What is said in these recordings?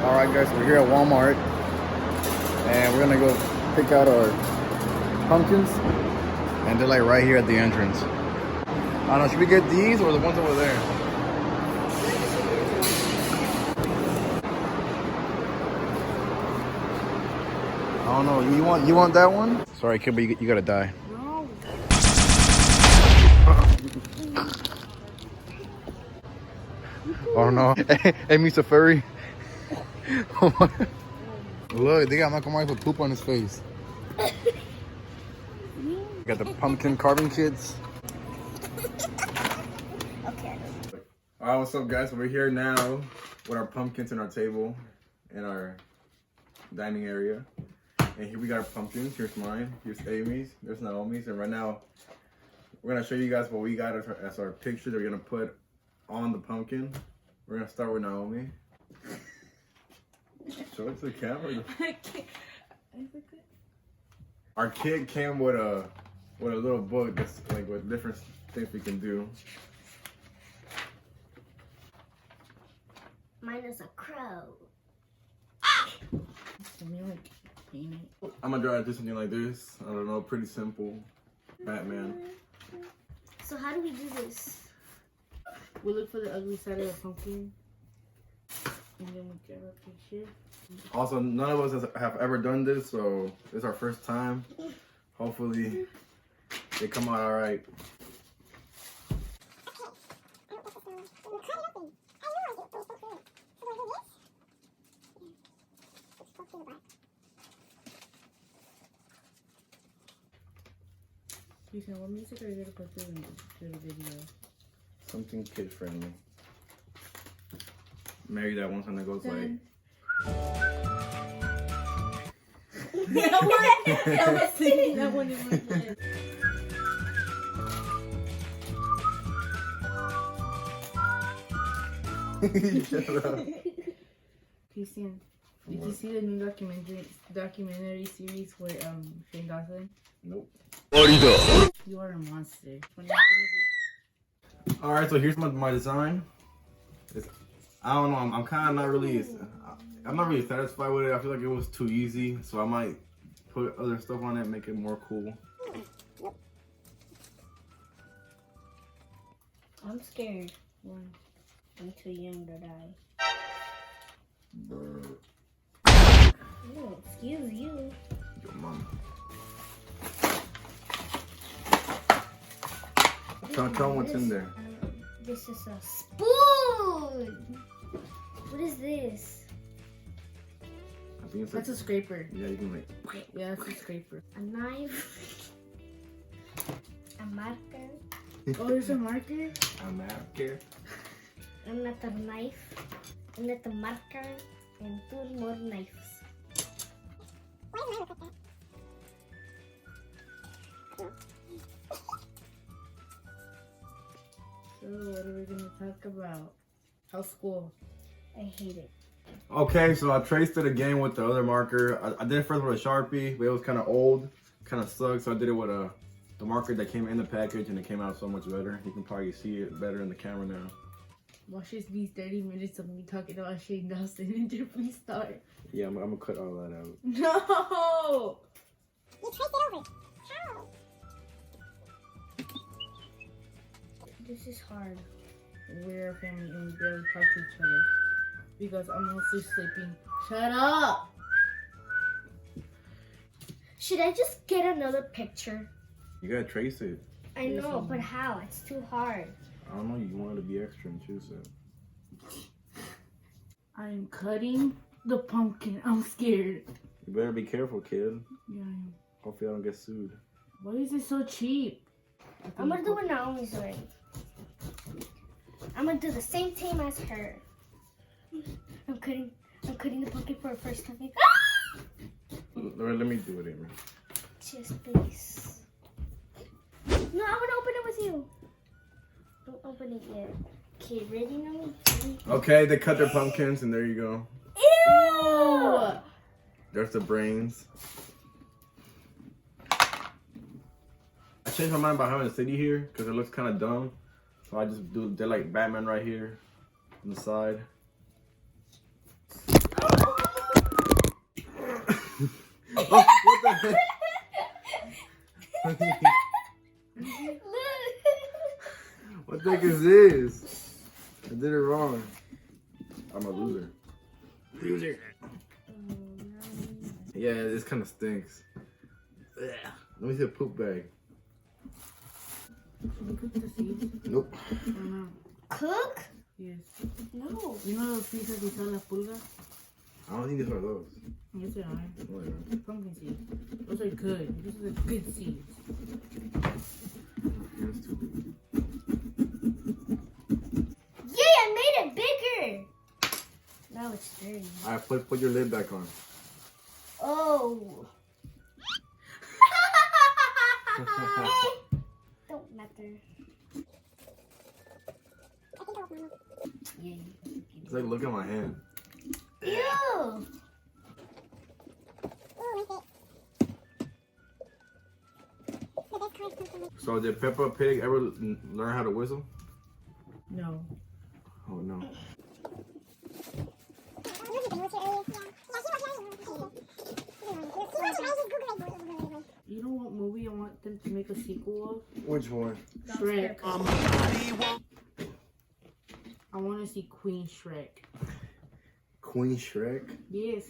Alright guys, we're here at Walmart and we're gonna go pick out our pumpkins, and they're like right here at the entrance. I don't know, should we get these or the ones over there? I don't know, you want that one? Sorry kid, but you gotta die. No. Oh no. Hey Mr. Furry. Look, they got Michael Myers with poop on his face. Got the pumpkin carving kits. Okay. Alright, what's up guys? We're here now with our pumpkins on our table in our dining area. And here we got our pumpkins. Here's mine, here's Amy's, there's Naomi's, and right now we're gonna show you guys what we got as our picture that we're gonna put on the pumpkin. We're gonna start with Naomi. Show it to the camera. Our kit came with a little book that's like with different things we can do. Mine is a crow. I'm gonna try to do something like this. I don't know, pretty simple. Batman. So how do we do this? We look for the ugly side of the pumpkin, and then we get a picture. Also, none of us have ever done this, so it's our first time. Hopefully, they come out all right. Listen, what music are you gonna put through the video? Something kid friendly. Maybe that one time that goes like. That one. I was thinking that one in my head. Shut up. Christian, did you see the new documentary series where Shane Dawson? Nope. You are a monster. All right, so here's my design. I don't know. I'm kind of not really. I'm not really satisfied with it. I feel like it was too easy, so I might put other stuff on it, make it more cool. I'm scared. I'm too young to die. Oh, excuse you. Your mom. Tell them what's in there. This is a spoon. What is this? I think it's That's a scraper. yeah, you can make. Yeah, that's a scraper. A knife. A marker. Oh, there's a marker? A marker. Another knife. Another marker. And 2 more knives. So, what are we gonna talk about? How's school? I hate it. Okay, so I traced it again with the other marker. I did it first with a Sharpie, but it was kind of old, kind of sucked. So I did it with the marker that came in the package, and it came out so much better. You can probably see it better in the camera now. Watch this be 30 minutes of me talking about Shane Dawson until we start. Yeah, I'm gonna cut all that out. No! You traced it over. How? This is hard. We're a family and we barely talk to each other. Because I'm mostly sleeping. Shut up! Should I just get another picture? You gotta trace it. I know, but how? It's too hard. I don't know. You wanted to be extra and choose it. I'm cutting the pumpkin. I'm scared. You better be careful, kid. Yeah, I am. Hopefully, I don't get sued. Why is it so cheap? I'm gonna do what Naomi's doing. I'm gonna do the same thing as her. I'm cutting the pumpkin for the first time. Let me do it, Amy. Just please. No, I wanna open it with you. Don't open it yet. Okay, ready now? Okay, they cut their pumpkins, and there you go. Ew! There's the brains. I changed my mind about having a city here because it looks kind of dumb. So I just did like Batman right here on the side. What the heck is this? I did it wrong. I'm a loser. Loser. Yeah, this kind of stinks. Ugh. Let me see a poop bag. Should we cook the seeds? Nope. Or no? Cook? Yes. No. You know those seeds that we sell at Pulga? I don't think these are those. Yes, they are. No, they're not. Pumpkin seeds. Those are good. These are the good seeds. Here's two. Yay, I made it bigger. Now it's dirty. Alright, put your lid back on. Oh. Don't matter. Yay. It's like, look at my hand. Ew. So did Peppa Pig ever learn how to whistle? No. Oh no. You know what movie I want them to make a sequel of? Which one? Shrek. I want to see Queen Shrek. Queen Shrek? Yes.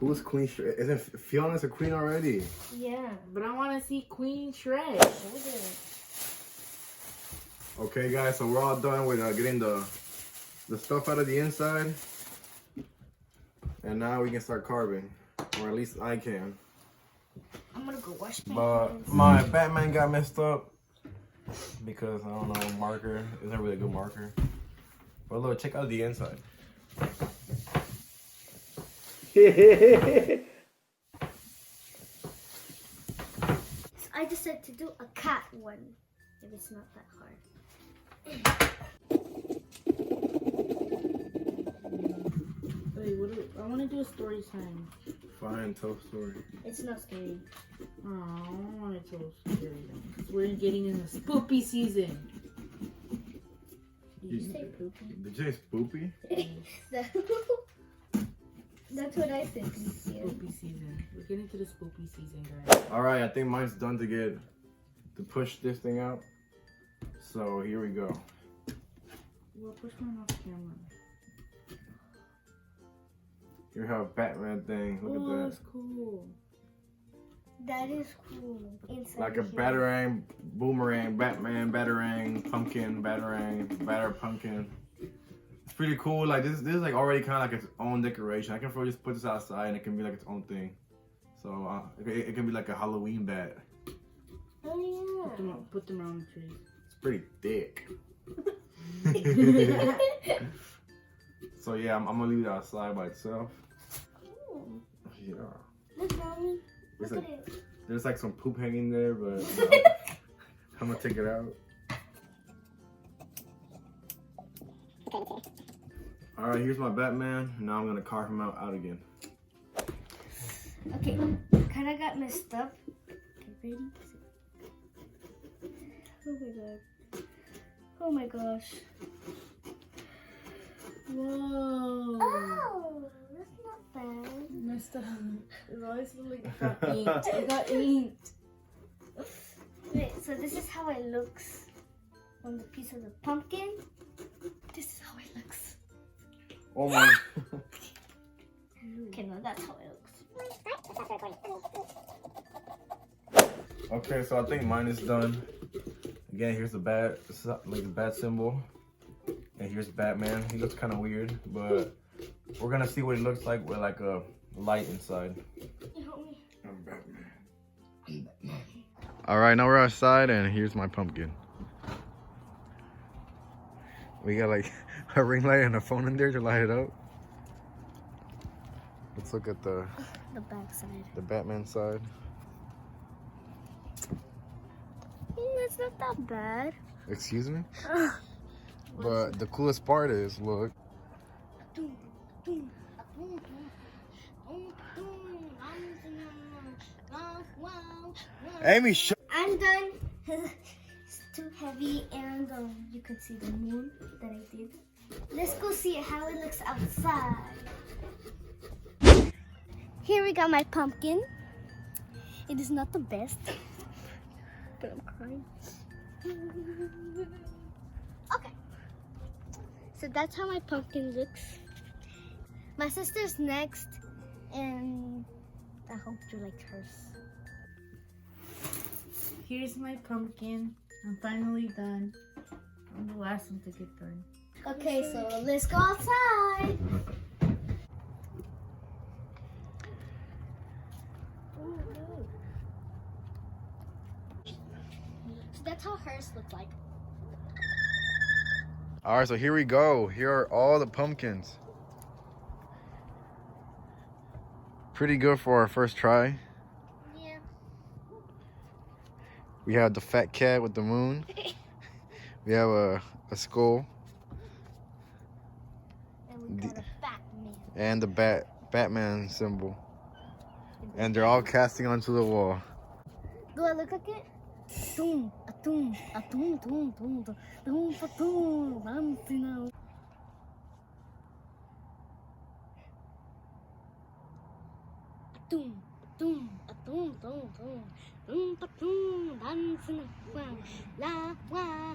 Who's Queen Shrek? Isn't Fiona's a queen already? Yeah. But I want to see Queen Shrek. Hold it. Okay guys, so we're all done with getting the stuff out of the inside. And now we can start carving. Or at least I can. I'm gonna go wash my But hands. my Batman got messed up. Because, I don't know, marker isn't really a good marker. But look, check out the inside. I decided to do a cat one. If it's not that hard. Wait, I want to do a story time. Fine, tell story. It's not scary. Oh, I don't want to tell a story then. 'Cause we're getting in the spoopy season. Did you say poopy? Did you say spoopy? That's what I said. Yeah. Spoopy season. We're getting to the spoopy season, guys. Alright, I think mine's done to push this thing out. So here we go. Well, push mine off camera. You have a Batman thing. Look Oh, at that. that's cool. That is cool. Inside Like a here. batarang, boomerang, Batman, batarang, pumpkin, batarang, batter pumpkin. It's pretty cool. Like this is like already kind of like its own decoration. I can probably just put this outside and it can be like its own thing. So it can be like a Halloween bat. Oh Put them around the tree. It's pretty thick. So yeah, I'm gonna leave it outside by itself. yeah. Yeah. Look, mommy. There's Look like, at it. there's like some poop hanging there, but I'm gonna take it out. Alright, here's my Batman. Now I'm gonna carve him out again. Okay, kind of got messed up. Okay, ready? Oh my god. Oh my gosh. Whoa. Oh, that's not bad. Messed up. It always like it got inked. It got inked. Wait, so this is how it looks on the piece of the pumpkin. This is how it looks. Oh my. Okay, no, that's how it looks. Okay, so I think mine is done. Again, here's the bat, like the bat symbol. And here's Batman. He looks kind of weird, but we're gonna see what he looks like with like a light inside. You help me. I'm Batman. All right, now we're outside, and here's my pumpkin. We got like a ring light and a phone in there to light it up. Let's look at the back side. Batman side. It's not that bad. Excuse me? But the coolest part is, look. Amy, I'm done. It's too heavy, and you can see the moon that I did. Let's go see how it looks outside. Here we got my pumpkin. It is not the best, but I'm crying. Okay, so that's how my pumpkin looks. My sister's next, and I hope you liked hers. Here's my pumpkin. I'm finally done. I'm the last one to get done. Okay, so let's go outside. So that's how hers looked like. All right, so here we go. Here are all the pumpkins. Pretty good for our first try. Yeah. We have the fat cat with the moon. We have a skull. And we got a Batman. And the Batman symbol. And they're all casting onto the wall. Do I look like it? Doom, a doom, a doom, doom, doom, doom, doom, a doom, dancing out. Doom, doom, a doom, doom, doom, doom, a doom, dancing out. La, la,